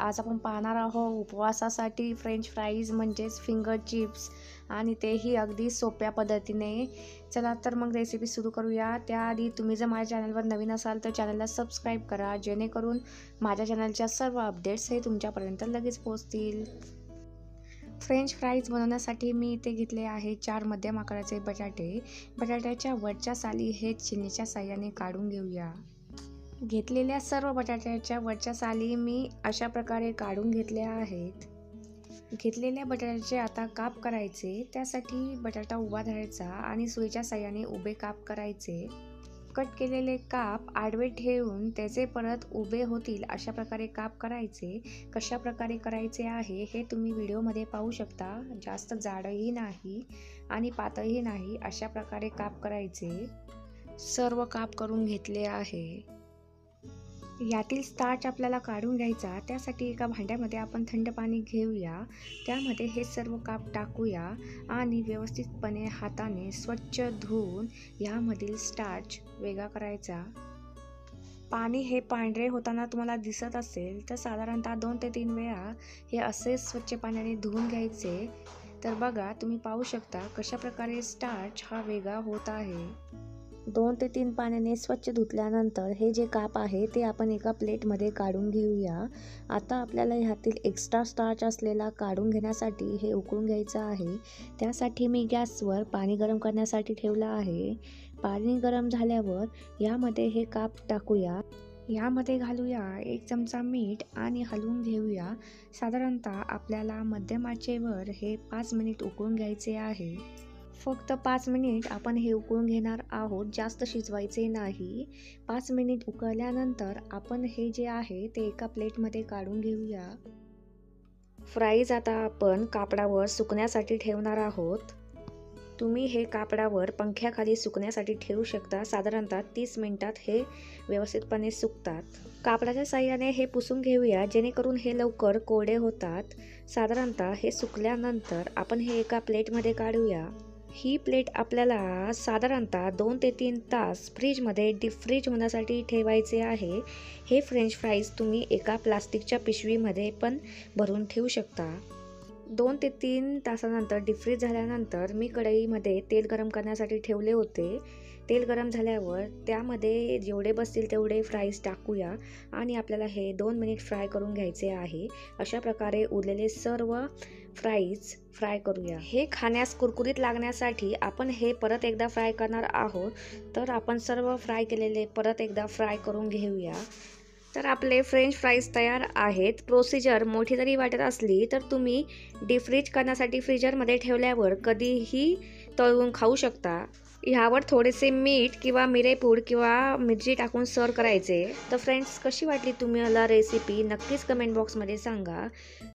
आज आपण पाहणार आहोत उपवासासाठी फ्रेंच फ्राईज म्हणजेच फिंगर चिप्स, आणि तेही अगदी सोप्या पद्धतीने. चला तर मग रेसिपी सुरू करूया. त्याआधी तुम्ही जर माझ्या चॅनलवर नवीन असाल तर चॅनलला सबस्क्राईब करा, जेणेकरून माझ्या चॅनलच्या सर्व अपडेट्स हे तुमच्यापर्यंत लगेच पोहोचतील. फ्रेंच फ्राईज बनवण्यासाठी मी इथे घेतले आहे 4 मध्यम आकाराचे बटाटे. बटाट्याच्या वरच्या साली हे छिन्नीच्या साहाय्याने काढून घेऊया. घेतलेल्या सर्व बटाट्याच्या वरच्या साली मी अशा प्रकारे काढून घेतल्या आहेत. घेतलेल्या बटाट्याचे आता काप करायचे. त्यासाठी बटाटा उभा धरायचा आणि सुईच्या साहाय्याने उभे काप करायचे. कट केलेले काप आडवे ठेवून त्याचे परत उभे होतील अशा प्रकारे काप करायचे. कशा प्रकारे करायचे आहे हे तुम्ही व्हिडिओमध्ये पाहू शकता. जास्त जाडही नाही आणि पातळही नाही, अशा प्रकारे काप करायचे. सर्व काप करून घेतले आहे. यातील स्टार्च आपल्याला काढून घ्यायचा. त्यासाठी एका भांड्यामध्ये आपण थंड पाणी घेऊया. त्यामध्ये हे सर्व काप टाकूया आणि व्यवस्थितपणे हाताने स्वच्छ धुवून यामधील स्टार्च वेगळा करायचा. पाणी हे पांढरे होताना तुम्हाला दिसत असेल तर साधारणतः 2 ते 3 वेळा हे असे स्वच्छ पाण्याने धुवून घ्यायचे. तर बघा, तुम्ही पाहू शकता कशा प्रकारे स्टार्च हा वेगळा होत आहे. 2 ते 3 पाण्याने स्वच्छ धुतल्यानंतर हे जे काप आहे ते आपण एका प्लेटमध्ये काढून घेऊया. आता आपल्याला ह्यातील एक्स्ट्रा स्टार्च असलेला काढून घेण्यासाठी हे उकळून घ्यायचं आहे. त्यासाठी मी गॅसवर पाणी गरम करण्यासाठी ठेवलं आहे. पाणी गरम झाल्यावर यामध्ये हे काप टाकूया. यामध्ये घालूया 1 चमचा मीठ आणि हलवून घेऊया. साधारणतः आपल्याला मध्यम आचेवर हे 5 मिनिट उकळून घ्यायचे आहे. फक्त 5 मिनिट आपण हे उकळून घेणार आहोत, जास्त शिजवायचे नाही. 5 मिनिट उकळल्यानंतर आपण हे जे आहे ते एका प्लेटमध्ये काढून घेऊया. फ्राईज आता आपण कापडावर सुकण्यासाठी ठेवणार आहोत. तुम्ही हे कापडावर पंख्याखाली सुकण्यासाठी ठेवू शकता. साधारणतः 30 मिनिटात हे व्यवस्थितपणे सुकतात. कापडाच्या साहाय्याने हे पुसून घेऊया, जेणेकरून हे लवकर कोरडे होतात. साधारणतः हे सुकल्यानंतर आपण हे एका प्लेटमध्ये काढूया. ही प्लेट आपल्याला साधारणतः 2 ते 3 तास फ्रीजमध्ये डीप फ्रीज होण्यासाठी ठेवायचे आहे. हे फ्रेंच फ्राईज तुम्ही एका प्लास्टिकच्या पिशवीमध्ये पण भरून ठेवू शकता. 2 ते 3 तासानंतर डीप फ्रीज झाल्यानंतर मी कढईमध्ये तेल गरम करण्यासाठी ठेवले होते. तेल गरम झाल्यावर त्यामध्ये जेवढे बसतील तेवढे फ्राईज टाकूया आणि आपल्याला हे 2 मिनिट फ्राय करून घ्यायचे आहे. अशा प्रकारे उरलेले सर्व फ्राईज फ्राय करूया. हे खाण्यास कुरकुरीत लागण्यासाठी आपण हे परत एकदा फ्राय करणार आहोत. तर आपण सर्व फ्राय केलेले परत एकदा फ्राय करून घेऊया. तर आपले फ्रेंच फ्राईज तयार आहेत. प्रोसिजर मोठी जरी वाटत असली तर तुम्ही डीप फ्रीज करण्यासाठी फ्रीजरमध्ये ठेवल्यावर कधीही तळून खाऊ शकता. ह्यावर थोडेसे मीठ किंवा मिरेपूड किंवा मिरची टाकून सर्व करायचे. तर फ्रेंड्स, कशी वाटली तुम्हाला रेसिपी नक्कीच कमेंट बॉक्समध्ये सांगा.